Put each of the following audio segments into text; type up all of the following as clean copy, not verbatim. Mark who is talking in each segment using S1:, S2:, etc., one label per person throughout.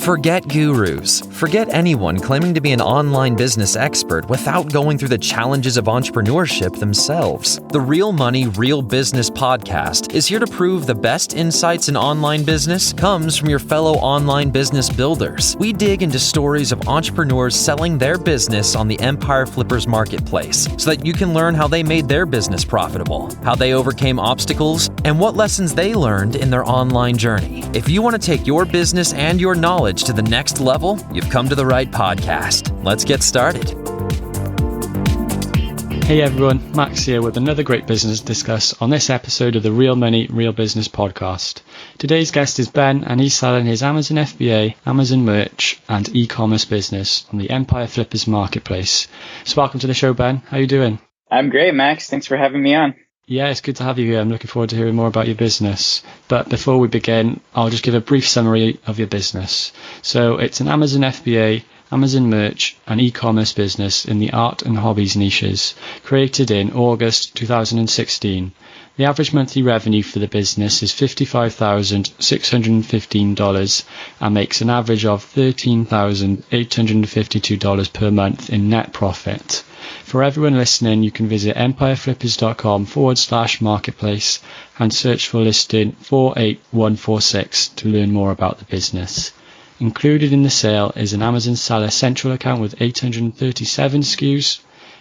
S1: Forget gurus. Forget anyone claiming to be an online business expert without going through the challenges of entrepreneurship themselves. The Real Money, Real Business podcast is here to prove the best insights in online business comes from your fellow online business builders. We dig into stories of entrepreneurs selling their business on the Empire Flippers marketplace so that you can learn how they made their business profitable, how they overcame obstacles, and what lessons they learned in their online journey. If you want to take your business and your knowledge to the next level, you've come to the right podcast. Let's get started.
S2: Hey everyone, Max here with another great business to discuss on this episode of the Real Money, Real Business podcast. Today's guest is Ben, and he's selling his Amazon FBA, Amazon merch, and e-commerce business on the Empire Flippers marketplace. So welcome to the show, Ben. How are you doing?
S3: I'm great, Max. Thanks for having me on.
S2: Yeah, it's good to have you here. I'm looking forward to hearing more about your business. But before we begin, I'll just give a brief summary of your business. So it's an Amazon FBA, Amazon merch, and e-commerce business in the art and hobbies niches, created in August 2016. The average monthly revenue for the business is $55,615 and makes an average of $13,852 per month in net profit. For everyone listening, you can visit empireflippers.com/marketplace and search for listing 48146 to learn more about the business. Included in the sale is an Amazon Seller Central account with 837 SKUs,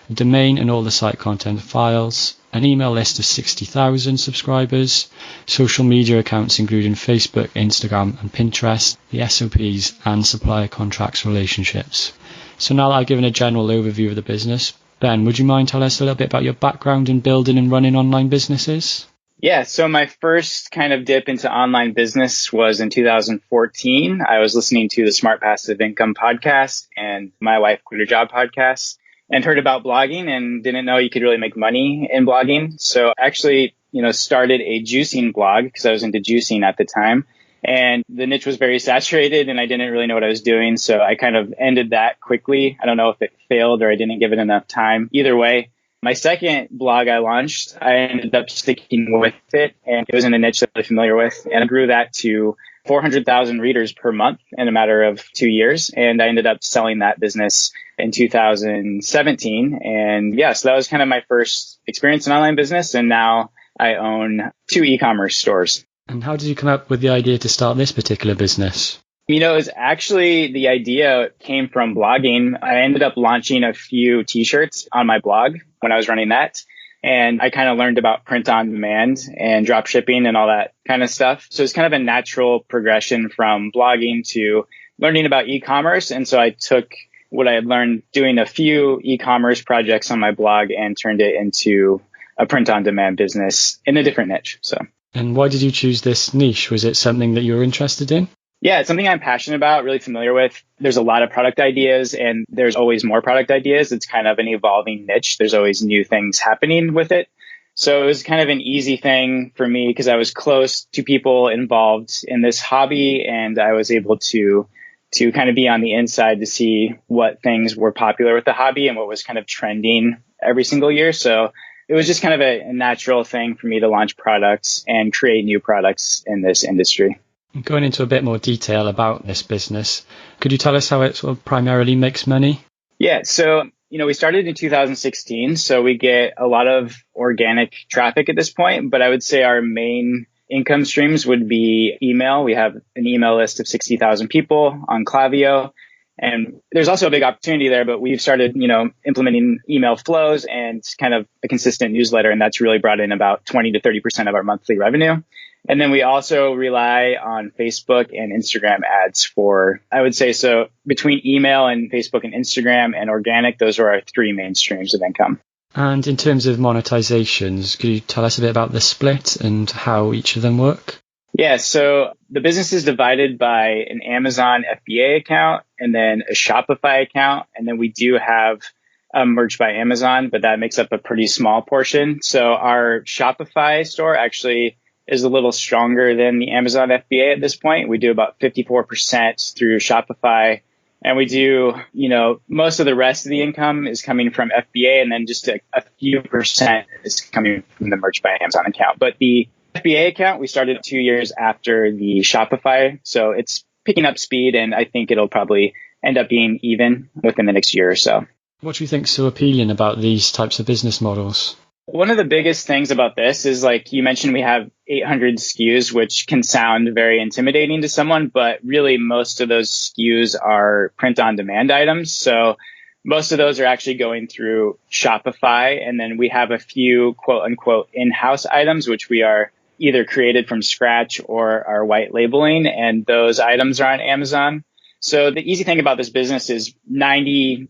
S2: a domain and all the site content files, an email list of 60,000 subscribers, social media accounts including Facebook, Instagram and Pinterest, the SOPs and supplier contracts relationships. So now that I've given a general overview of the business, Ben, would you mind telling us a little bit about your background in building and running online businesses?
S3: Yeah, so my first kind of dip into online business was in 2014. I was listening to the Smart Passive Income podcast and My Wife Quit Her Job podcast and heard about blogging and didn't know you could really make money in blogging. So I actually, started a juicing blog because I was into juicing at the time. And the niche was very saturated and I didn't really know what I was doing. So I kind of ended that quickly. I don't know if it failed or I didn't give it enough time. Either way, my second blog I launched, I ended up sticking with it. And it was in a niche that I'm familiar with. And I grew that to 400,000 readers per month in a matter of 2 years. And I ended up selling that business in 2017. And yeah, so that was kind of my first experience in online business. And now I own 2 e-commerce stores.
S2: And how did you come up with the idea to start this particular business?
S3: It was actually the idea came from blogging. I ended up launching a few t-shirts on my blog when I was running that. And I kind of learned about print on demand and drop shipping and all that kind of stuff. So it's kind of a natural progression from blogging to learning about e-commerce. And so I took what I had learned doing a few e-commerce projects on my blog and turned it into a print on demand business in a different niche.
S2: And why did you choose this niche? Was it something that you were interested in?
S3: Yeah, it's something I'm passionate about, really familiar with. There's a lot of product ideas and there's always more product ideas. It's kind of an evolving niche. There's always new things happening with it. So it was kind of an easy thing for me because I was close to people involved in this hobby and I was able to kind of be on the inside to see what things were popular with the hobby and what was kind of trending every single year. So it was just kind of a natural thing for me to launch products and create new products in this industry.
S2: Going into a bit more detail about this business, could you tell us how it sort of primarily makes money?
S3: Yeah, so, we started in 2016, so we get a lot of organic traffic at this point, but I would say our main income streams would be email. We have an email list of 60,000 people on Klaviyo. And there's also a big opportunity there, but we've started, implementing email flows and kind of a consistent newsletter. And that's really brought in about 20 to 30% of our monthly revenue. And then we also rely on Facebook and Instagram ads for, I would say, so between email and Facebook and Instagram and organic, those are our 3 main streams of income.
S2: And in terms of monetizations, could you tell us a bit about the split and how each of them work?
S3: Yeah, so the business is divided by an Amazon FBA account and then a Shopify account. And then we do have merch by Amazon, but that makes up a pretty small portion. So our Shopify store actually is a little stronger than the Amazon FBA at this point. We do about 54% through Shopify. And we do, most of the rest of the income is coming from FBA. And then just a few percent is coming from the merch by Amazon account. But the FBA account, we started 2 years after the Shopify. So it's picking up speed, and I think it'll probably end up being even within the next year or so.
S2: What do you think is so appealing about these types of business models?
S3: One of the biggest things about this is, like you mentioned, we have 800 SKUs, which can sound very intimidating to someone, but really most of those SKUs are print on demand items. So most of those are actually going through Shopify. And then we have a few quote unquote in-house items, which we are either created from scratch or are white labeling. And those items are on Amazon. So the easy thing about this business is 98%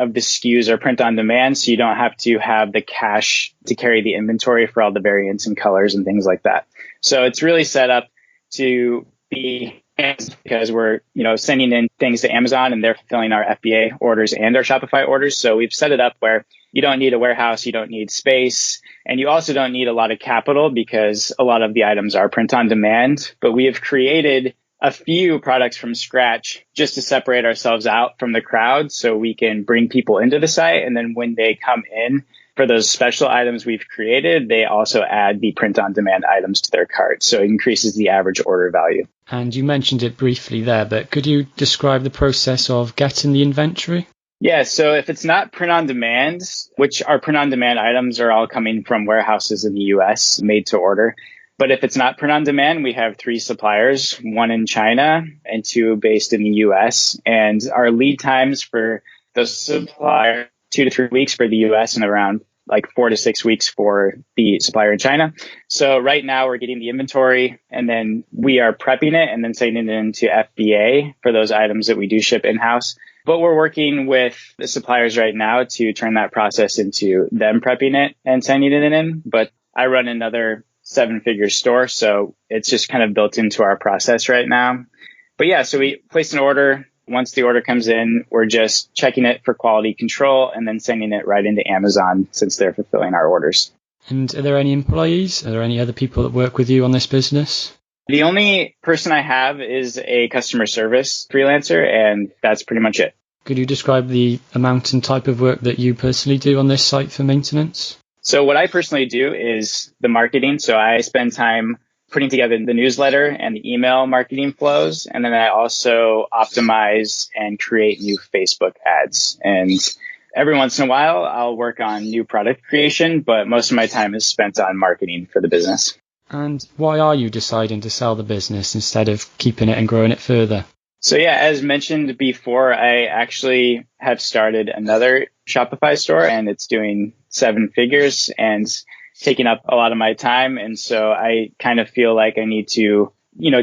S3: of the SKUs are print on demand. So you don't have to have the cash to carry the inventory for all the variants and colors and things like that. So it's really set up to be, because we're, sending in things to Amazon and they're fulfilling our FBA orders and our Shopify orders. So we've set it up where you don't need a warehouse, you don't need space, and you also don't need a lot of capital because a lot of the items are print on demand. But we have created a few products from scratch just to separate ourselves out from the crowd so we can bring people into the site. And then when they come in for those special items we've created, they also add the print on demand items to their cart. So it increases the average order value.
S2: And you mentioned it briefly there, but could you describe the process of getting the inventory?
S3: Yeah, so if it's not print on demand, which our print on demand items are all coming from warehouses in the US made to order. But if it's not print on demand, we have 3 suppliers, 1 in China and 2 based in the US. And our lead times for the supplier, 2 to 3 weeks for the US and around like 4 to 6 weeks for the supplier in China. So right now we're getting the inventory and then we are prepping it and then sending it into FBA for those items that we do ship in-house. But we're working with the suppliers right now to turn that process into them prepping it and sending it in. But I run another 7-figure store, so it's just kind of built into our process right now. But yeah, so we place an order. Once the order comes in, we're just checking it for quality control and then sending it right into Amazon since they're fulfilling our orders.
S2: And are there any employees? Are there any other people that work with you on this business?
S3: The only person I have is a customer service freelancer, and that's pretty much it.
S2: Could you describe the amount and type of work that you personally do on this site for maintenance?
S3: So what I personally do is the marketing. So I spend time putting together the newsletter and the email marketing flows. And then I also optimize and create new Facebook ads. And every once in a while, I'll work on new product creation, but most of my time is spent on marketing for the business.
S2: And why are you deciding to sell the business instead of keeping it and growing it further?
S3: So yeah, as mentioned before, I actually have started another Shopify store and it's doing 7 figures and taking up a lot of my time. And so I kind of feel like I need to,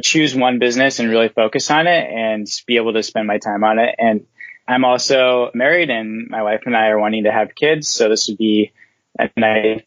S3: choose one business and really focus on it and be able to spend my time on it. And I'm also married and my wife and I are wanting to have kids. So this would be a nice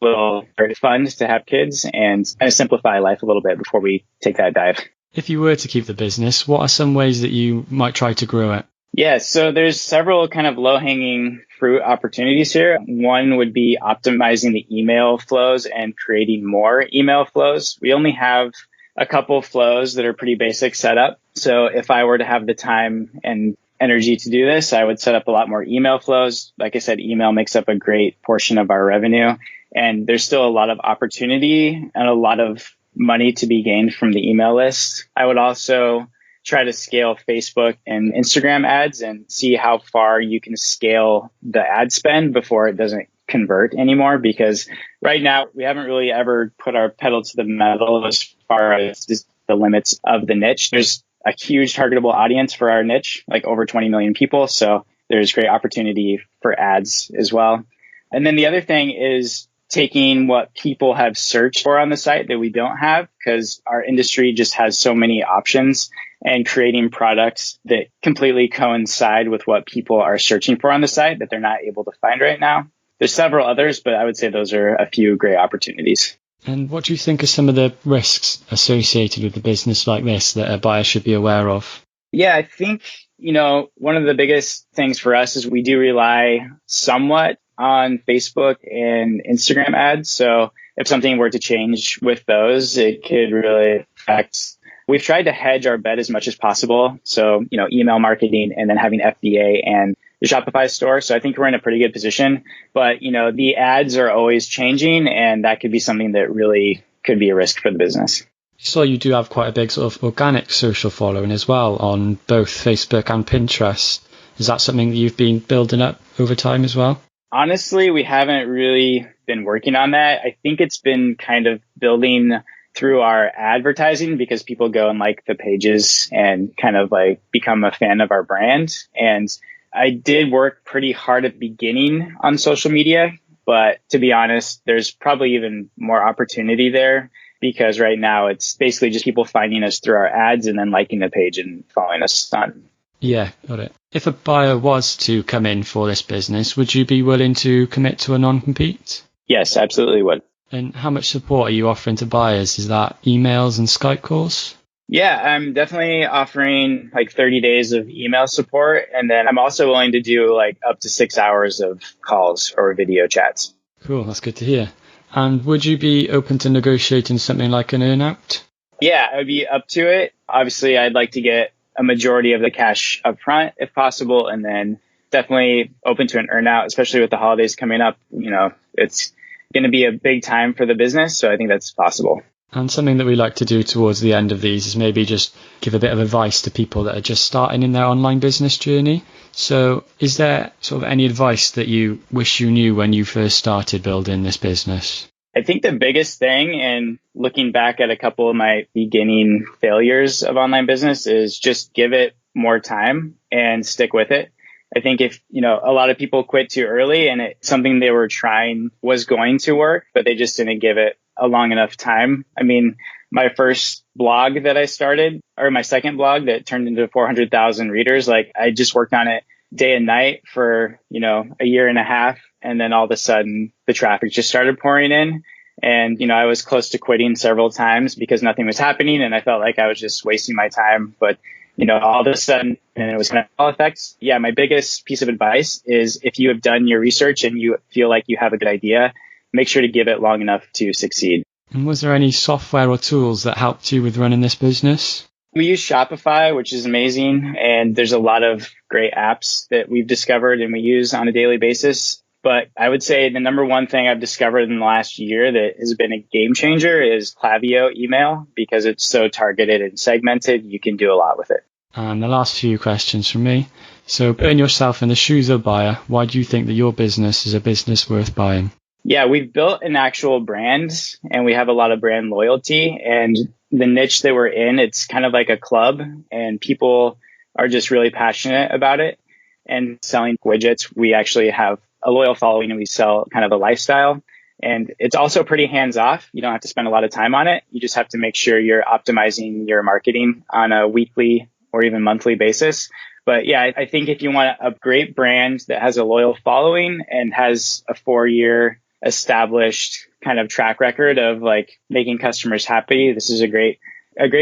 S3: little fund to have kids and kind of simplify life a little bit before we take that dive.
S2: If you were to keep the business, what are some ways that you might try to grow it?
S3: Yeah, so there's several kind of low-hanging fruit opportunities here. One would be optimizing the email flows and creating more email flows. We only have a couple flows that are pretty basic setup. So if I were to have the time and energy to do this, I would set up a lot more email flows. Like I said, email makes up a great portion of our revenue. And there's still a lot of opportunity and a lot of money to be gained from the email list. I would also try to scale Facebook and Instagram ads and see how far you can scale the ad spend before it doesn't convert anymore. Because right now we haven't really ever put our pedal to the metal as far as just the limits of the niche. There's a huge targetable audience for our niche, like over 20 million people. So there's great opportunity for ads as well. And then the other thing is taking what people have searched for on the site that we don't have, because our industry just has so many options, and creating products that completely coincide with what people are searching for on the site that they're not able to find right now. There's several others, but I would say those are a few great opportunities.
S2: And what do you think are some of the risks associated with a business like this that a buyer should be aware of?
S3: Yeah, I think, one of the biggest things for us is we do rely somewhat on Facebook and Instagram ads. So if something were to change with those, it could really affect. We've tried to hedge our bet as much as possible. So, email marketing and then having FBA and the Shopify store. So I think we're in a pretty good position, but, the ads are always changing and that could be something that really could be a risk for the business.
S2: So you do have quite a big sort of organic social following as well on both Facebook and Pinterest. Is that something that you've been building up over time as well?
S3: Honestly, we haven't really been working on that. I think it's been kind of building through our advertising because people go and like the pages and kind of like become a fan of our brand. And I did work pretty hard at the beginning on social media, but to be honest, there's probably even more opportunity there because right now it's basically just people finding us through our ads and then liking the page and following us on.
S2: Yeah, got it. If a buyer was to come in for this business, would you be willing to commit to a non-compete?
S3: Yes, absolutely would.
S2: And how much support are you offering to buyers? Is that emails and Skype calls?
S3: Yeah, I'm definitely offering like 30 days of email support. And then I'm also willing to do like up to 6 hours of calls or video chats.
S2: Cool, that's good to hear. And would you be open to negotiating something like an earn-out?
S3: Yeah, I would be up to it. Obviously, I'd like to get a majority of the cash up front if possible, and then definitely open to an earn-out, especially with the holidays coming up. You know, it's going to be a big time for the business, so I think that's possible.
S2: And something that we like to do towards the end of these is maybe just give a bit of advice to people that are just starting in their online business journey. So is there sort of any advice that you wish you knew when you first started building this business?
S3: I think the biggest thing, and looking back at a couple of my beginning failures of online business, is just give it more time and stick with it. I think if, you know, a lot of people quit too early and something they were trying was going to work, but they just didn't give it a long enough time. I mean, my first blog that I started, or my second blog that turned into 400,000 readers, like I just worked on it day and night for, you know, a year and a half. And then all of a sudden the traffic just started pouring in. And, you know, I was close to quitting several times because nothing was happening. And I felt like I was just wasting my time. But, you know, all of a sudden, and it was kind of all effects. Yeah, my biggest piece of advice is if you have done your research and you feel like you have a good idea, make sure to give it long enough to succeed.
S2: And was there any software or tools that helped you with running this business?
S3: We use Shopify, which is amazing. And there's a lot of great apps that we've discovered and we use on a daily basis. But I would say the number one thing I've discovered in the last year that has been a game changer is Klaviyo email, because it's so targeted and segmented. You can do a lot with it.
S2: And the last few questions from me. So putting yourself in the shoes of a buyer, why do you think that your business is a business worth buying?
S3: Yeah, we've built an actual brand and we have a lot of brand loyalty, and the niche that we're in, it's kind of like a club and people are just really passionate about it. And selling widgets, we actually have a loyal following and we sell kind of a lifestyle. And it's also pretty hands off. You don't have to spend a lot of time on it. You just have to make sure you're optimizing your marketing on a weekly or even monthly basis. But yeah, I think if you want a great brand that has a loyal following and has a 4-year established kind of track record of like making customers happy, this is a great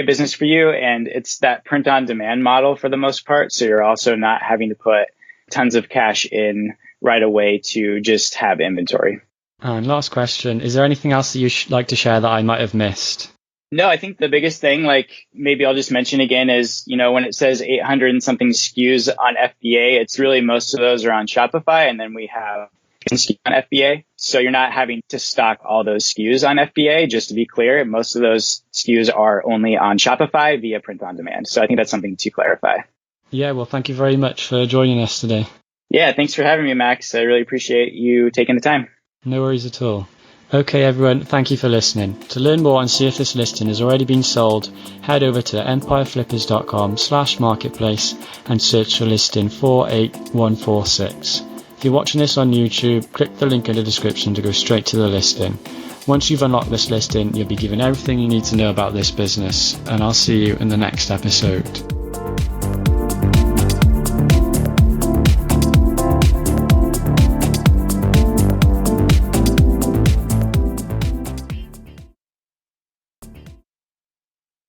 S3: business for you. And it's that print on demand model for the most part. So you're also not having to put tons of cash in right away to just have inventory.
S2: And last question, is there anything else that you'd like to share that I might have missed?
S3: No, I think the biggest thing, like maybe I'll just mention again, is, you know, when it says 800 and something SKUs on FBA, it's really most of those are on Shopify. And then we have SKUs on FBA. So you're not having to stock all those SKUs on FBA. Just to be clear, most of those SKUs are only on Shopify via print on demand. So I think that's something to clarify.
S2: Yeah, well, thank you very much for joining us today.
S3: Yeah, thanks for having me, Max. I really appreciate you taking the time.
S2: No worries at all. Okay, everyone, thank you for listening. To learn more and see if this listing has already been sold, head over to empireflippers.com/marketplace and search for listing 48146. If you're watching this on YouTube, click the link in the description to go straight to the listing. Once you've unlocked this listing, you'll be given everything you need to know about this business, and I'll see you in the next episode.